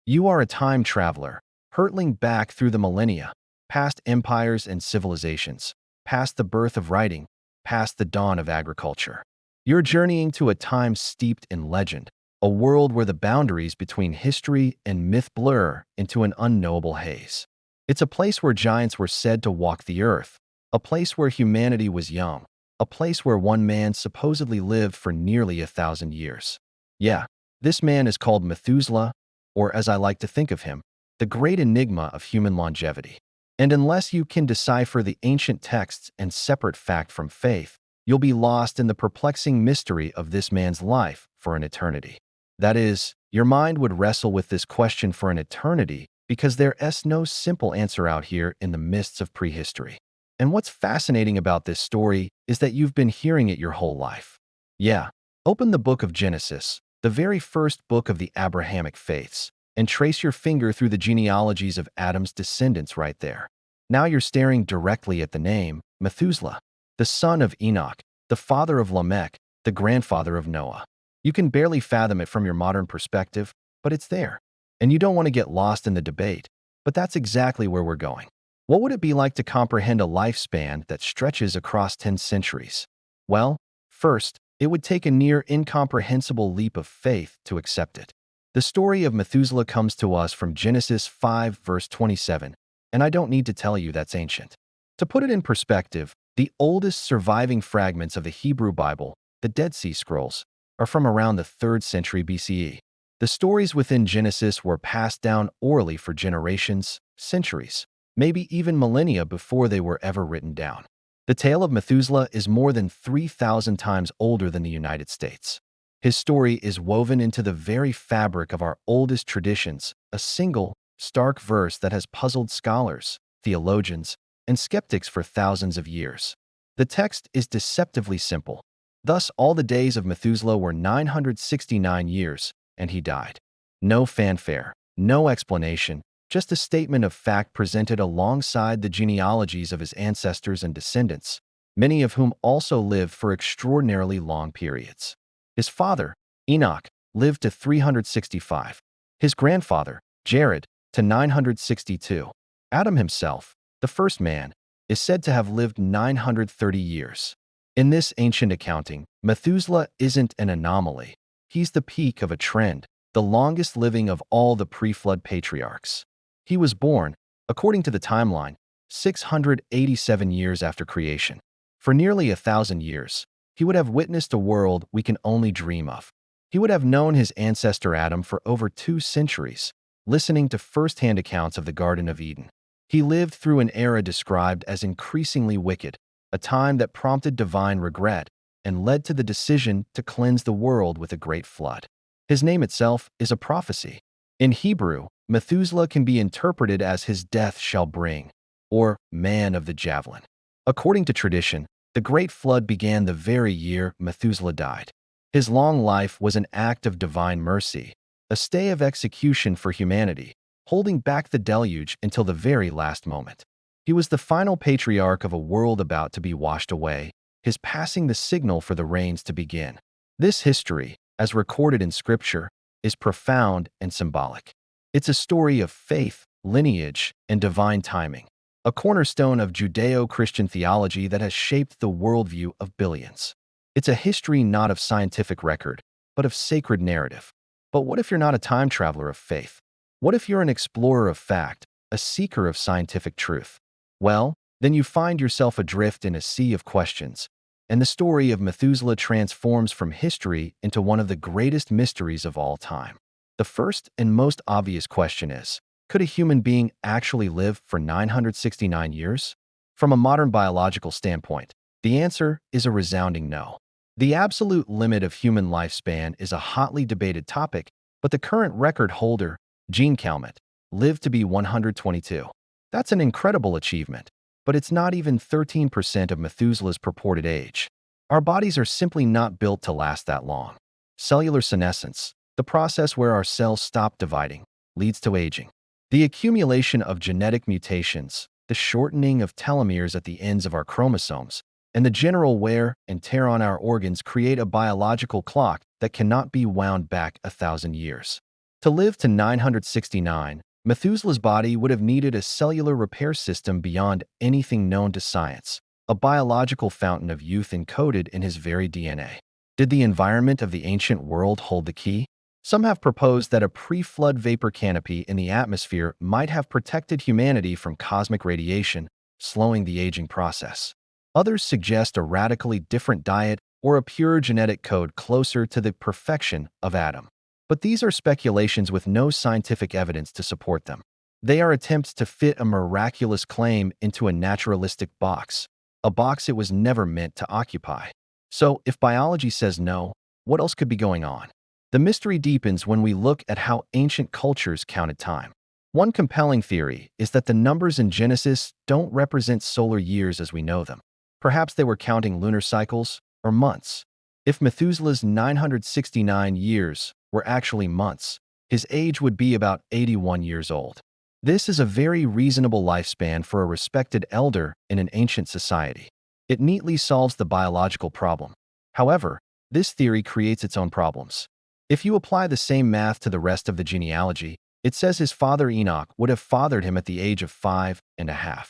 You are a time traveler, hurtling back through the millennia, past empires and civilizations, past the birth of writing, past the dawn of agriculture. You're journeying to a time steeped in legend, a world where the boundaries between history and myth blur into an unknowable haze. It's a place where giants were said to walk the earth, a place where humanity was young, a place where one man supposedly lived for nearly 1,000 years. Yeah, this man is called Methuselah, or as I like to think of him, the great enigma of human longevity. And unless you can decipher the ancient texts and separate fact from faith, you'll be lost in the perplexing mystery of this man's life for an eternity. That is, your mind would wrestle with this question for an eternity because there's no simple answer out here in the mists of prehistory. And what's fascinating about this story is that you've been hearing it your whole life. Yeah, open the book of Genesis, the very first book of the Abrahamic faiths, and trace your finger through the genealogies of Adam's descendants right there. Now you're staring directly at the name, Methuselah, the son of Enoch, the father of Lamech, the grandfather of Noah. You can barely fathom it from your modern perspective, but it's there. And you don't want to get lost in the debate, but that's exactly where we're going. What would it be like to comprehend a lifespan that stretches across 10 centuries? Well, first, it would take a near incomprehensible leap of faith to accept it. The story of Methuselah comes to us from Genesis 5 verse 27, and I don't need to tell you that's ancient. To put it in perspective, the oldest surviving fragments of the Hebrew Bible, the Dead Sea Scrolls, are from around the 3rd century BCE. The stories within Genesis were passed down orally for generations, centuries, maybe even millennia before they were ever written down. The tale of Methuselah is more than 3,000 times older than the United States. His story is woven into the very fabric of our oldest traditions, a single, stark verse that has puzzled scholars, theologians, and skeptics for thousands of years. The text is deceptively simple. Thus, all the days of Methuselah were 969 years, and he died. No fanfare, no explanation, just a statement of fact presented alongside the genealogies of his ancestors and descendants, many of whom also lived for extraordinarily long periods. His father, Enoch, lived to 365. His grandfather, Jared, to 962. Adam himself, the first man, is said to have lived 930 years. In this ancient accounting, Methuselah isn't an anomaly. He's the peak of a trend, the longest living of all the pre-flood patriarchs. He was born, according to the timeline, 687 years after creation. For nearly 1,000 years, he would have witnessed a world we can only dream of. He would have known his ancestor Adam for over 2 centuries, listening to first-hand accounts of the Garden of Eden. He lived through an era described as increasingly wicked, a time that prompted divine regret and led to the decision to cleanse the world with a great flood. His name itself is a prophecy. In Hebrew, Methuselah can be interpreted as his death shall bring, or man of the javelin. According to tradition, the Great Flood began the very year Methuselah died. His long life was an act of divine mercy, a stay of execution for humanity, holding back the deluge until the very last moment. He was the final patriarch of a world about to be washed away, his passing the signal for the rains to begin. This history, as recorded in Scripture, is profound and symbolic. It's a story of faith, lineage, and divine timing, a cornerstone of Judeo-Christian theology that has shaped the worldview of billions. It's a history not of scientific record, but of sacred narrative. But what if you're not a time traveler of faith? What if you're an explorer of fact, a seeker of scientific truth? Well, then you find yourself adrift in a sea of questions, and the story of Methuselah transforms from history into one of the greatest mysteries of all time. The first and most obvious question is, could a human being actually live for 969 years? From a modern biological standpoint, the answer is a resounding no. The absolute limit of human lifespan is a hotly debated topic, but the current record holder, Jean Calment, lived to be 122. That's an incredible achievement, but it's not even 13% of Methuselah's purported age. Our bodies are simply not built to last that long. Cellular senescence, the process where our cells stop dividing, leads to aging. The accumulation of genetic mutations, the shortening of telomeres at the ends of our chromosomes, and the general wear and tear on our organs create a biological clock that cannot be wound back 1,000 years. To live to 969, Methuselah's body would have needed a cellular repair system beyond anything known to science, a biological fountain of youth encoded in his very DNA. Did the environment of the ancient world hold the key? Some have proposed that a pre-flood vapor canopy in the atmosphere might have protected humanity from cosmic radiation, slowing the aging process. Others suggest a radically different diet or a pure genetic code closer to the perfection of Adam. But these are speculations with no scientific evidence to support them. They are attempts to fit a miraculous claim into a naturalistic box, a box it was never meant to occupy. So, if biology says no, what else could be going on? The mystery deepens when we look at how ancient cultures counted time. One compelling theory is that the numbers in Genesis don't represent solar years as we know them. Perhaps they were counting lunar cycles or months. If Methuselah's 969 years were actually months, his age would be about 81 years old. This is a very reasonable lifespan for a respected elder in an ancient society. It neatly solves the biological problem. However, this theory creates its own problems. If you apply the same math to the rest of the genealogy, it says his father Enoch would have fathered him at the age of 5.5.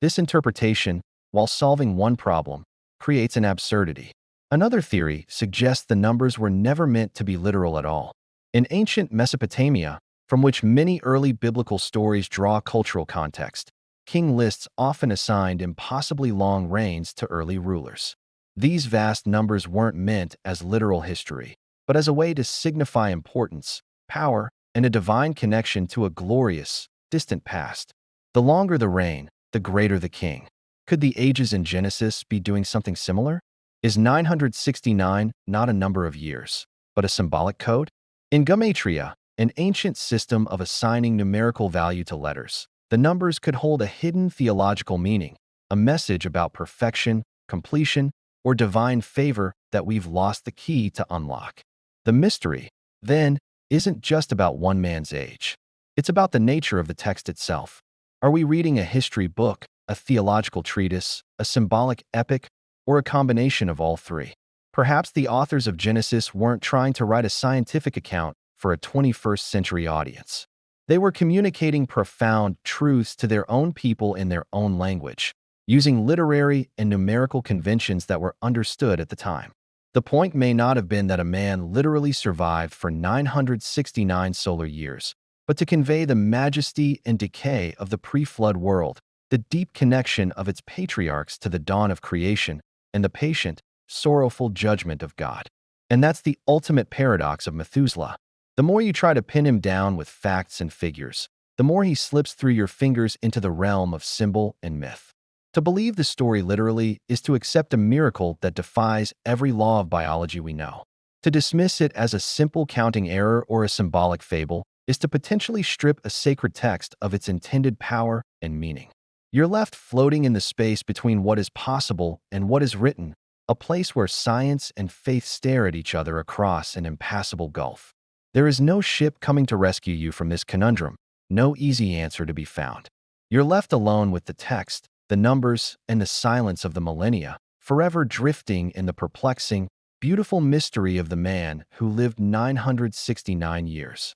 This interpretation, while solving one problem, creates an absurdity. Another theory suggests the numbers were never meant to be literal at all. In ancient Mesopotamia, from which many early biblical stories draw cultural context, king lists often assigned impossibly long reigns to early rulers. These vast numbers weren't meant as literal history, but as a way to signify importance, power, and a divine connection to a glorious, distant past. The longer the reign, the greater the king. Could the ages in Genesis be doing something similar? Is 969 not a number of years, but a symbolic code? In gematria, an ancient system of assigning numerical value to letters, the numbers could hold a hidden theological meaning, a message about perfection, completion, or divine favor that we've lost the key to unlock. The mystery, then, isn't just about one man's age. It's about the nature of the text itself. Are we reading a history book, a theological treatise, a symbolic epic, or a combination of all three? Perhaps the authors of Genesis weren't trying to write a scientific account for a 21st century audience. They were communicating profound truths to their own people in their own language, using literary and numerical conventions that were understood at the time. The point may not have been that a man literally survived for 969 solar years, but to convey the majesty and decay of the pre-flood world, the deep connection of its patriarchs to the dawn of creation, and the patient, sorrowful judgment of God. And that's the ultimate paradox of Methuselah. The more you try to pin him down with facts and figures, the more he slips through your fingers into the realm of symbol and myth. To believe the story literally is to accept a miracle that defies every law of biology we know. To dismiss it as a simple counting error or a symbolic fable is to potentially strip a sacred text of its intended power and meaning. You're left floating in the space between what is possible and what is written, a place where science and faith stare at each other across an impassable gulf. There is no ship coming to rescue you from this conundrum, no easy answer to be found. You're left alone with the text, the numbers, and the silence of the millennia, forever drifting in the perplexing, beautiful mystery of the man who lived 969 years.